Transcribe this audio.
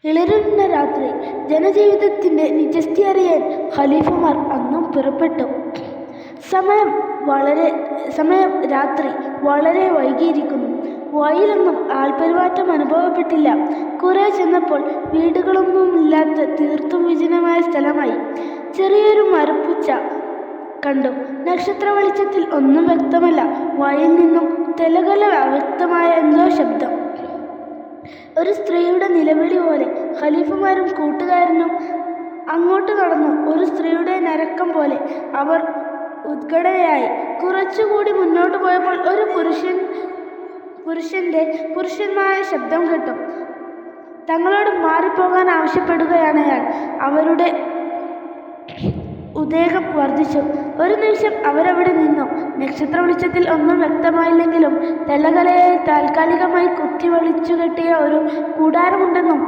ഇളരുന്ന രാത്രി. ജനജീവിതത്തിന്റെ നിജസ്ഥിതി അറിയാൻ ഖലീഫമാർ അന്നും പുറപ്പെട്ടു. സമയം രാത്രി വളരെ വൈകിയിരിക്കുന്നു. വഴിയിലൊന്നും ആൾപെരുമാറ്റം അനുഭവപ്പെട്ടില്ല. കുറെ ചെന്നപ്പോൾ വീടുകളൊന്നുമില്ലാത്ത തീർത്തും വിജനമായ സ്ഥലമായി. ചെറിയൊരു മരപ്പുച്ച കണ്ടു. നക്ഷത്ര വെളിച്ചത്തിൽ ഒന്നും വ്യക്തമല്ല. വഴിയിൽ നിന്നും തെലകല അവ്യക്തമായ എന്തോ ശബ്ദം. ഒരു സ്ത്രീയുടെ നിലവിളി പോലെ. ഖലീഫമാരും കൂട്ടുകാരനും അങ്ങോട്ട് നടന്നു. ഒരു സ്ത്രീയുടെ നരക്കം പോലെ. അവർ ഉത്കടയായി. കുറച്ചുകൂടി മുന്നോട്ട് പോയപ്പോൾ ഒരു പുരുഷന്മാരുടെ ശബ്ദം കേട്ടു. തങ്ങളോട് മാറിപ്പോകാൻ ആവശ്യപ്പെടുകയാണയാൾ. അവരുടെ ഉദ്വേഗം വർദ്ധിച്ചു. ഒരു നിമിഷം അവരവിടെ നിന്നു. നക്ഷത്ര വെളിച്ചത്തിൽ ഒന്നും വ്യക്തമായില്ലെങ്കിലും തെലകലയെ താൽക്കാലികമായി കുത്തി വലിച്ചുകെട്ടിയ ഒരു കൂടാരമുണ്ടെന്നും